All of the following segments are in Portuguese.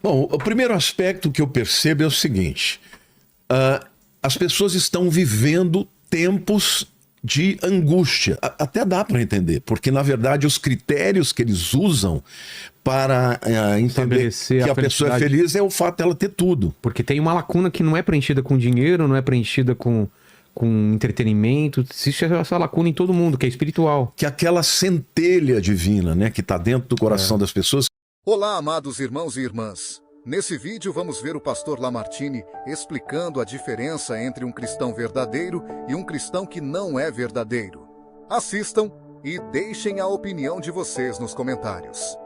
Bom, o primeiro aspecto que eu percebo é o seguinte: as pessoas estão vivendo tempos de angústia. Até dá para entender, porque na verdade os critérios que eles usam para entender que a pessoa é feliz é o fato dela ter tudo. Porque tem uma lacuna que não é preenchida com dinheiro, não é preenchida com entretenimento. Existe essa lacuna em todo mundo, que é espiritual. Que aquela centelha divina, né, que está dentro do coração das pessoas. Olá, amados irmãos e irmãs. Nesse vídeo vamos ver o pastor Lamartine explicando a diferença entre um cristão verdadeiro e um cristão que não é verdadeiro. Assistam e deixem a opinião de vocês nos comentários.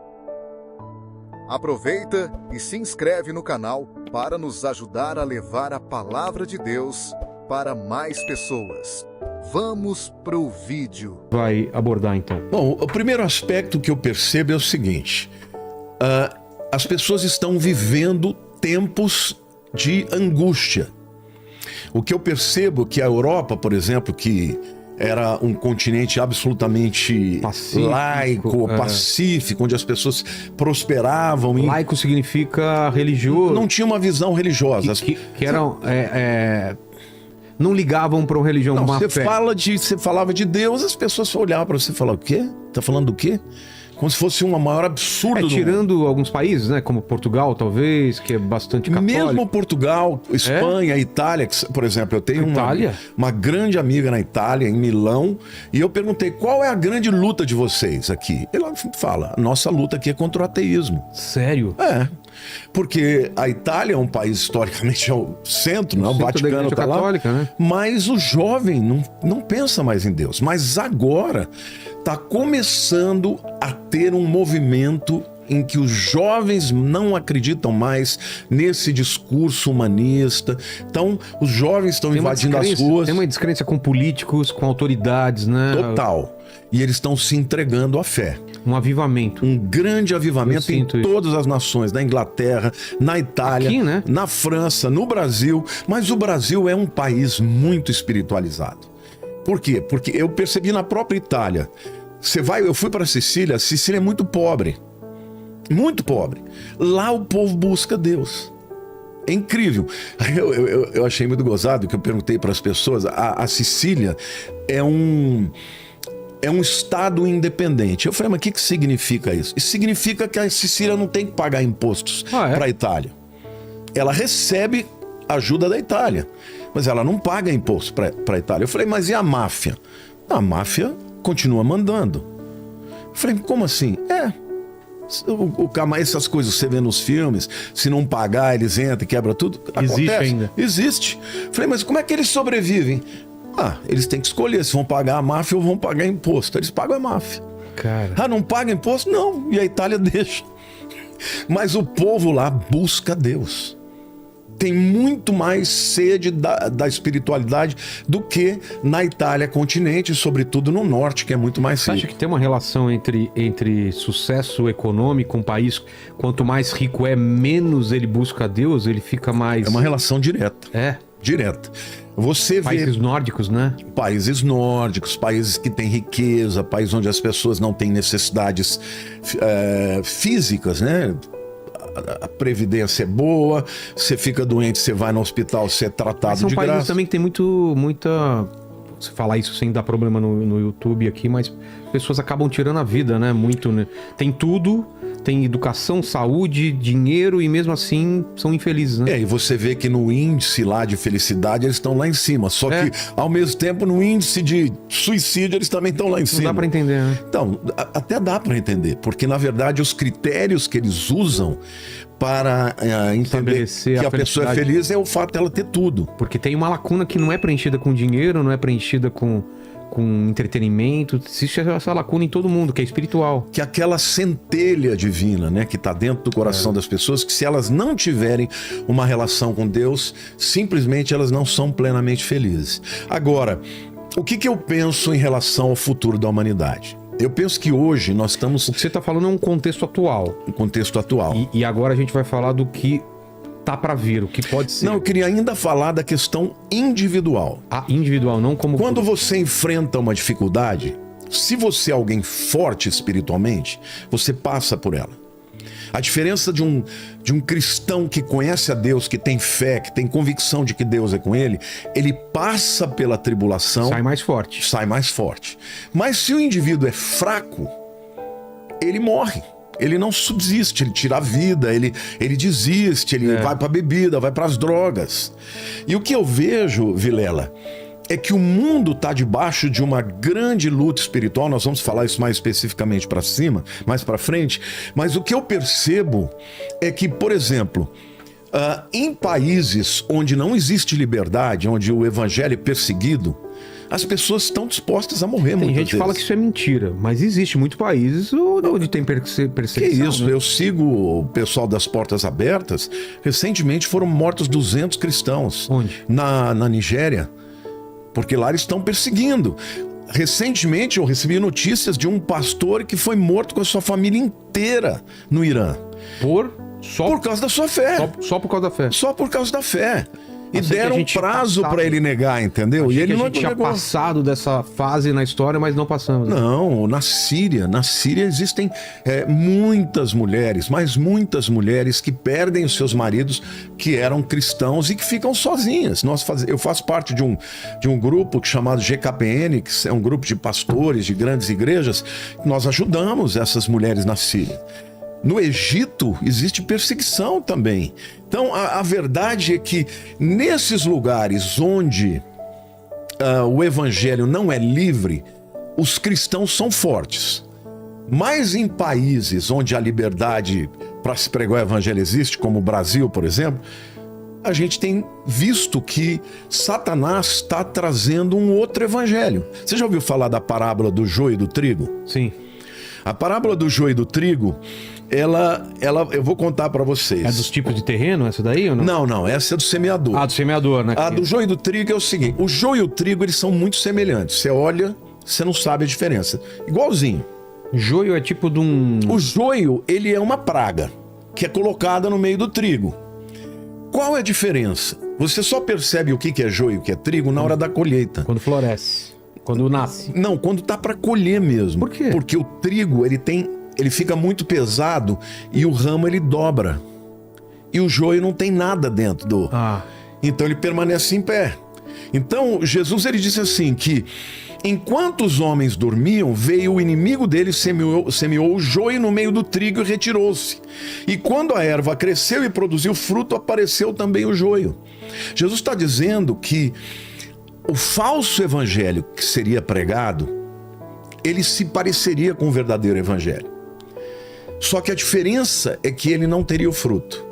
Aproveita e se inscreve no canal para nos ajudar a levar a palavra de Deus para mais pessoas. Vamos pro vídeo. Vai abordar então. Bom, o primeiro aspecto que eu percebo é o seguinte: as pessoas estão vivendo tempos de angústia. O que eu percebo que a Europa, por exemplo, que era um continente absolutamente laico, pacífico, onde as pessoas prosperavam. Laico significa religioso. Não tinha uma visão religiosa. Que eram... não ligavam para uma religião, não, uma fé. Você falava de Deus, as pessoas olhavam para você e falavam: o quê? Tá falando do quê? Como se fosse uma maior absurdo. Tirando alguns países, né? Como Portugal, talvez, que é bastante católico. Mesmo Portugal, Espanha, Itália, por exemplo, eu tenho uma grande amiga na Itália, em Milão, e eu perguntei: qual é a grande luta de vocês aqui? Ela fala: a nossa luta aqui é contra o ateísmo. Sério? É. Porque a Itália é um país historicamente ao centro, né? O Vaticano está lá, né? Mas o jovem não pensa mais em Deus. Mas agora está começando a ter um movimento em que os jovens não acreditam mais nesse discurso humanista. Então, os jovens estão invadindo as ruas. Tem uma descrença com políticos, com autoridades, né? Total. E eles estão se entregando à fé. Um avivamento. Um grande avivamento em todas as nações, na Inglaterra, na Itália, aqui, né? Na França, no Brasil. Mas o Brasil é um país muito espiritualizado. Por quê? Porque eu percebi na própria Itália. Eu fui para Sicília é muito pobre. Muito pobre. Lá o povo busca Deus. É incrível. Eu achei muito gozado que eu perguntei para as pessoas. A Sicília é um estado independente. Eu falei: mas o que significa isso? Isso significa que a Sicília não tem que pagar impostos para a Itália. Ela recebe ajuda da Itália, mas ela não paga imposto para a Itália. Eu falei: mas e a máfia? A máfia continua mandando. Eu falei: como assim? Essas coisas você vê nos filmes, se não pagar, eles entram e quebram tudo. Existe ainda. Existe. Eu falei: mas como é que eles sobrevivem? Eles têm que escolher se vão pagar a máfia ou vão pagar imposto. Eles pagam a máfia. Cara. Não paga imposto? Não. E a Itália deixa. Mas o povo lá busca Deus. Tem muito mais sede da espiritualidade do que na Itália continente, sobretudo no norte, que é muito mais rico. Você acha que tem uma relação entre sucesso econômico? Um país, quanto mais rico é, menos ele busca Deus, ele fica mais... É uma relação direta. Direta. Você países nórdicos, né? Países nórdicos, países que têm riqueza, países onde as pessoas não têm necessidades físicas, né? A previdência é boa, você fica doente, você vai no hospital, você é tratado de graça. São países também que tem muita... Você falar isso sem dar problema no YouTube aqui, mas pessoas acabam tirando a vida, né? Muito, né? Tem tudo, tem educação, saúde, dinheiro e mesmo assim são infelizes, né? E você vê que no índice lá de felicidade eles estão lá em cima. Só que ao mesmo tempo no índice de suicídio eles também estão lá em cima. Não dá pra entender, né? Então, até dá pra entender, porque na verdade os critérios que eles usam para entender que a pessoa é feliz é o fato dela ter tudo. Porque tem uma lacuna que não é preenchida com dinheiro, não é preenchida com entretenimento. Existe essa lacuna em todo mundo, que é espiritual. Que aquela centelha divina, né, que está dentro do coração das pessoas, que se elas não tiverem uma relação com Deus, simplesmente elas não são plenamente felizes. Agora, o que eu penso em relação ao futuro da humanidade? Eu penso que hoje nós estamos... O que você está falando é um contexto atual. Um contexto atual. E agora a gente vai falar do que tá para vir, o que pode ser. Não, eu queria ainda falar da questão individual. Individual, não como... Quando você enfrenta uma dificuldade, se você é alguém forte espiritualmente, você passa por ela. A diferença de um cristão que conhece a Deus, que tem fé, que tem convicção de que Deus é com ele passa pela tribulação... Sai mais forte. Sai mais forte. Mas se o indivíduo é fraco, ele morre. Ele não subsiste, ele tira a vida, ele desiste, ele vai para a bebida, vai para as drogas. E o que eu vejo, Vilela, é que o mundo está debaixo de uma grande luta espiritual. Nós vamos falar isso mais especificamente para cima, mais para frente. Mas o que eu percebo é que, por exemplo, em países onde não existe liberdade, onde o evangelho é perseguido, as pessoas estão dispostas a morrer muitas vezes. Tem gente que fala que isso é mentira, mas existe muitos países onde tem perseguição. Que isso, né? Eu sigo o pessoal das Portas Abertas. Recentemente foram mortos 200 cristãos. Onde? Na Nigéria. Porque lá eles estão perseguindo. Recentemente eu recebi notícias de um pastor que foi morto com a sua família inteira no Irã. Por causa da sua fé. Só por causa da fé. Só por causa da fé. E deram um prazo para ele negar, entendeu? E ele não tinha passado dessa fase na história, mas não passamos. Né? Não, na Síria existem muitas mulheres, mas muitas mulheres que perdem os seus maridos que eram cristãos e que ficam sozinhas. Eu faço parte de um grupo chamado GKPN, que é um grupo de pastores de grandes igrejas. Nós ajudamos essas mulheres na Síria. No Egito existe perseguição também. Então a verdade é que nesses lugares onde o evangelho não é livre, os cristãos são fortes. Mas em países onde a liberdade para se pregar o evangelho existe, como o Brasil, por exemplo, a gente tem visto que Satanás está trazendo um outro evangelho. Você já ouviu falar da parábola do joio e do trigo? Sim. A parábola do joio e do trigo, eu vou contar para vocês. É dos tipos de terreno, essa daí ou não? Não, essa é do semeador. Ah, do semeador, né? A do joio e do trigo é o seguinte, o joio e o trigo, eles são muito semelhantes. Você olha, você não sabe a diferença. Igualzinho. Joio é tipo de um... O joio, ele é uma praga, que é colocada no meio do trigo. Qual é a diferença? Você só percebe o que é joio e o que é trigo na hora da colheita. Quando floresce. Quando nasce. Não, quando tá para colher mesmo. Por quê? Porque o trigo, ele fica muito pesado e o ramo ele dobra. E o joio não tem nada dentro do... Então ele permanece em pé. Então Jesus ele disse assim que enquanto os homens dormiam, veio o inimigo deles, semeou o joio no meio do trigo e retirou-se. E quando a erva cresceu e produziu fruto, apareceu também o joio. Jesus está dizendo que o falso evangelho que seria pregado, ele se pareceria com o verdadeiro evangelho. Só que a diferença é que ele não teria o fruto.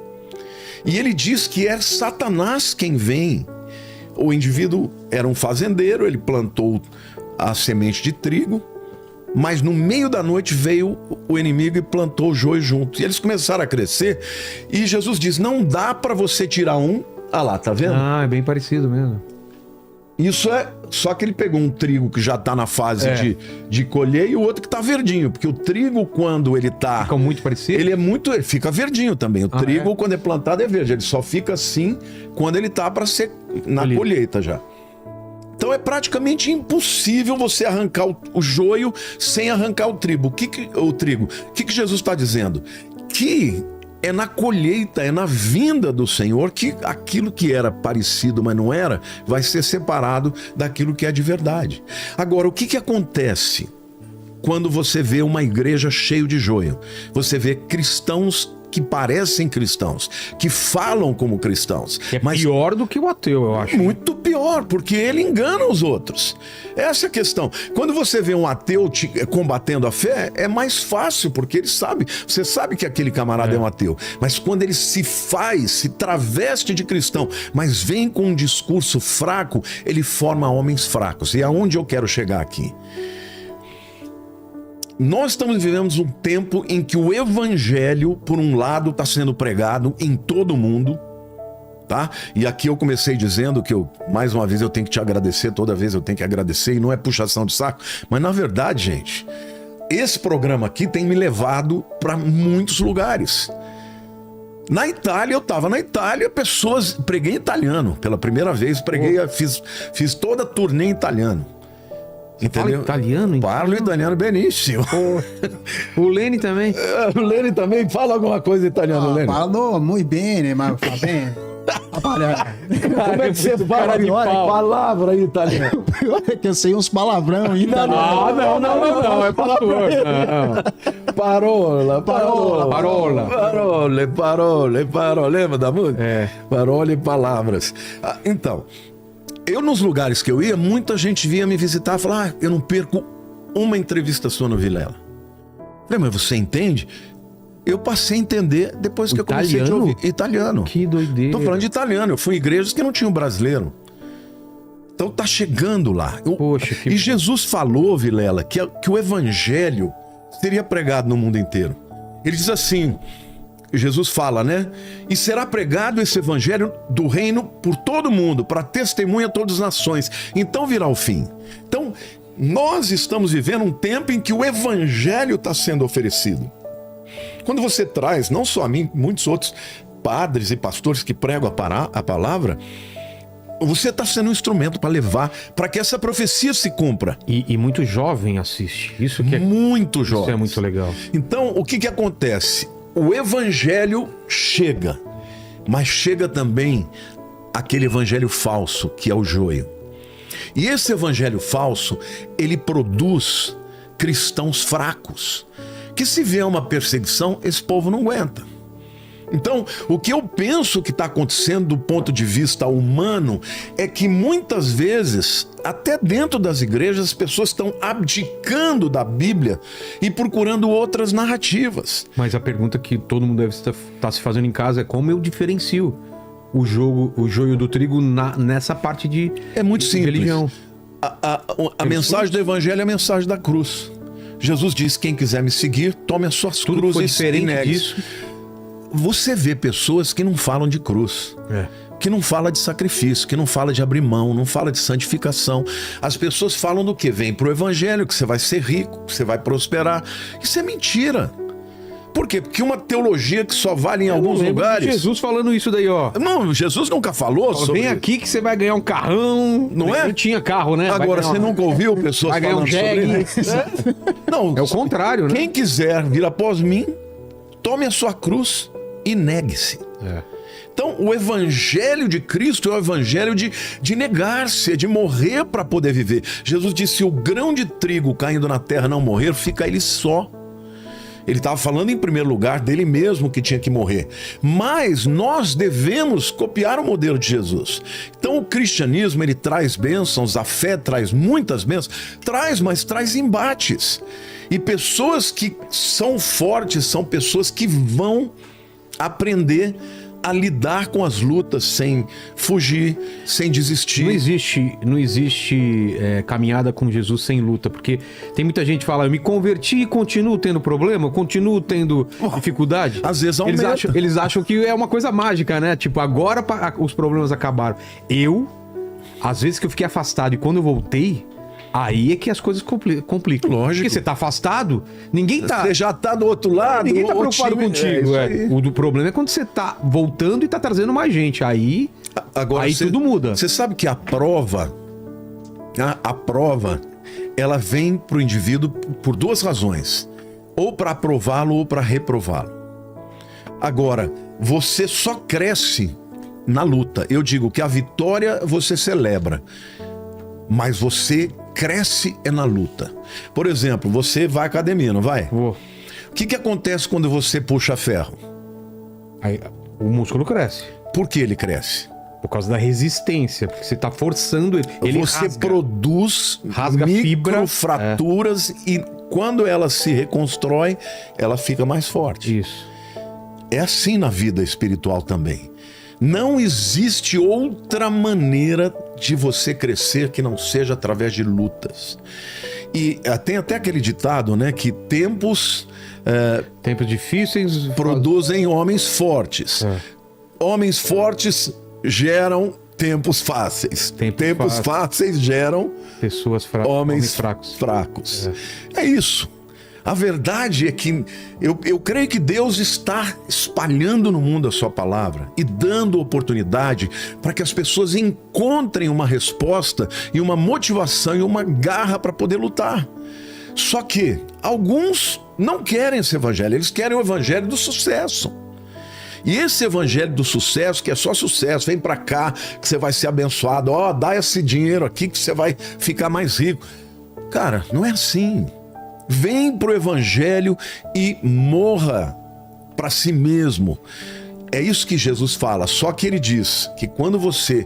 E ele diz que é Satanás quem vem. O indivíduo era um fazendeiro, ele plantou a semente de trigo, mas no meio da noite veio o inimigo e plantou o joio junto. E eles começaram a crescer e Jesus diz, não dá para você tirar um. Ah lá, tá vendo? É bem parecido mesmo. Isso é... Só que ele pegou um trigo que já está na fase de colher e o outro que está verdinho. Porque o trigo, quando ele está... Fica muito parecido? Ele fica verdinho também. O trigo, quando é plantado, é verde. Ele só fica assim quando ele está para ser na colheita já. Então é praticamente impossível você arrancar o joio sem arrancar o trigo. O que Jesus está dizendo? Que... é na colheita, é na vinda do Senhor que aquilo que era parecido, mas não era, vai ser separado daquilo que é de verdade. Agora, o que acontece quando você vê uma igreja cheia de joio? Você vê cristãos que parecem cristãos, que falam como cristãos. Que é pior do que o ateu, eu acho. Muito pior, porque ele engana os outros. Essa é a questão. Quando você vê um ateu combatendo a fé, é mais fácil, porque ele sabe. Você sabe que aquele camarada é um ateu. Mas quando ele se traveste de cristão, mas vem com um discurso fraco, ele forma homens fracos. E aonde eu quero chegar aqui? Nós estamos vivendo um tempo em que o evangelho, por um lado, está sendo pregado em todo o mundo, tá? E aqui eu comecei dizendo que mais uma vez eu tenho que te agradecer, toda vez eu tenho que agradecer, e não é puxação de saco, mas na verdade, gente, esse programa aqui tem me levado para muitos lugares. Na Itália, eu estava na Itália, preguei em italiano, pela primeira vez, fiz toda a turnê em italiano. Entendeu? Fala italiano? Parlo italiano benissimo. O Lene também? O Lene também fala alguma coisa italiano, Lene? Falo muito bem, mas va bene. Como é que você fala de palavra em italiano? O pior é que eu sei uns palavrão em italiano. Não, é pastor. Parola. Lembra da música? É. Parola e palavras. Então, eu nos lugares que eu ia, muita gente vinha me visitar e falar, eu não perco uma entrevista sua no Vilela. Falei, mas você entende? Eu passei a entender depois que eu comecei a ouvir italiano. Que doideira. Tô falando de italiano. Eu fui em igrejas que não tinham brasileiro. Então tá chegando lá. Poxa, que... E Jesus falou, Vilela, que o evangelho seria pregado no mundo inteiro. Ele diz assim, Jesus fala, né? E será pregado esse evangelho do reino por todo mundo, para testemunha a todas as nações. Então virá o fim. Então, nós estamos vivendo um tempo em que o evangelho está sendo oferecido. Quando você traz, não só a mim, muitos outros padres e pastores que pregam a palavra, você está sendo um instrumento para levar, para que essa profecia se cumpra. E muito jovem assiste. Isso que é muito jovem. Isso é muito legal. Então, o que acontece? O evangelho chega, mas chega também aquele evangelho falso, que é o joio. E esse evangelho falso, ele produz cristãos fracos, que se vier uma perseguição, esse povo não aguenta. Então, o que eu penso que está acontecendo do ponto de vista humano é que muitas vezes, até dentro das igrejas, as pessoas estão abdicando da Bíblia e procurando outras narrativas. Mas a pergunta que todo mundo deve estar se fazendo em casa é como eu diferencio o joio do trigo nessa parte de É muito simples. religião. A mensagem do evangelho é a mensagem da cruz. Jesus disse, quem quiser me seguir, tome as suas cruzes e negue. Disso. Você vê pessoas que não falam de cruz, que não falam de sacrifício, que não falam de abrir mão, não falam de santificação. As pessoas falam do quê? Vem pro evangelho, que você vai ser rico, que você vai prosperar. Isso é mentira. Por quê? Porque uma teologia que só vale em alguns lugares... Jesus falando isso daí, ó. Não, Jesus nunca falou sobre... Vem aqui que você vai ganhar um carrão. Não é? Não tinha carro, né? Agora, você nunca ouviu pessoas vai ganhar falando um jegue. sobre isso? Não, é o contrário, né? Quem quiser vir após mim, tome a sua cruz e negue-se. Então, o evangelho de Cristo é o evangelho de negar-se, de morrer para poder viver. Jesus disse, se o grão de trigo caindo na terra não morrer, fica ele só. Ele estava falando em primeiro lugar dele mesmo que tinha que morrer. Mas nós devemos copiar o modelo de Jesus. Então o cristianismo, ele traz bênçãos, a fé traz muitas bênçãos, mas traz embates. E pessoas que são fortes são pessoas que vão aprender a lidar com as lutas sem fugir, sem desistir. Não existe caminhada com Jesus sem luta, porque tem muita gente que fala, eu me converti e continuo tendo problema, continuo tendo dificuldade. Às vezes aumenta. Eles acham que é uma coisa mágica, né? Tipo, agora os problemas acabaram. Às vezes que eu fiquei afastado e quando eu voltei, aí é que as coisas complicam. Lógico. Porque você tá afastado, ninguém tá... Você já tá do outro lado. Ninguém tá preocupado contigo. O problema é quando você tá voltando e tá trazendo mais gente. Aí tudo muda. Você sabe que a prova, ela vem pro indivíduo por duas razões. Ou para aprová-lo ou para reprová-lo. Agora, você só cresce na luta. Eu digo que a vitória você celebra, mas você cresce na luta. Por exemplo, você vai à academia, não vai? Vou. O que acontece quando você puxa ferro? Aí, o músculo cresce. Por que ele cresce? Por causa da resistência, porque você está forçando ele. Você rasga. Produz microfraturas e quando ela se reconstrói, ela fica mais forte. Isso. É assim na vida espiritual também. Não existe outra maneira de você crescer que não seja através de lutas. E tem até aquele ditado, né, que tempos difíceis produzem homens fortes. Homens fortes geram tempos fáceis. Tempos fáceis geram pessoas homens fracos. É isso. A verdade é que eu creio que Deus está espalhando no mundo a sua palavra e dando oportunidade para que as pessoas encontrem uma resposta e uma motivação e uma garra para poder lutar. Só que alguns não querem esse evangelho, eles querem o evangelho do sucesso. E esse evangelho do sucesso, que é só sucesso, vem para cá que você vai ser abençoado, dá esse dinheiro aqui que você vai ficar mais rico. Cara, não é assim. Vem pro evangelho e morra para si mesmo. É isso que Jesus fala, só que ele diz que quando você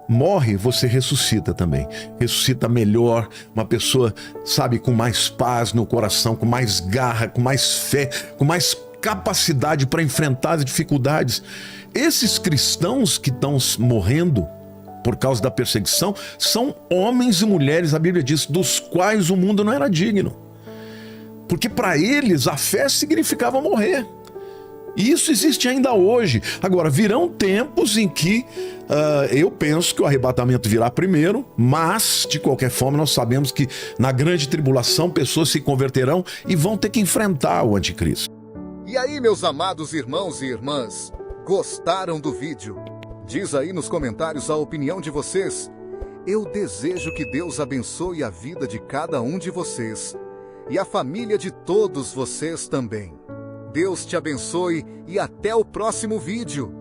morre, você ressuscita também. Ressuscita melhor, uma pessoa, sabe, com mais paz no coração, com mais garra, com mais fé, com mais capacidade para enfrentar as dificuldades. Esses cristãos que estão morrendo por causa da perseguição, são homens e mulheres, a Bíblia diz, dos quais o mundo não era digno. Porque para eles a fé significava morrer. E isso existe ainda hoje. Agora, virão tempos em que eu penso que o arrebatamento virá primeiro, mas, de qualquer forma, nós sabemos que na grande tribulação pessoas se converterão e vão ter que enfrentar o anticristo. E aí, meus amados irmãos e irmãs, gostaram do vídeo? Diz aí nos comentários a opinião de vocês. Eu desejo que Deus abençoe a vida de cada um de vocês e a família de todos vocês também. Deus te abençoe e até o próximo vídeo.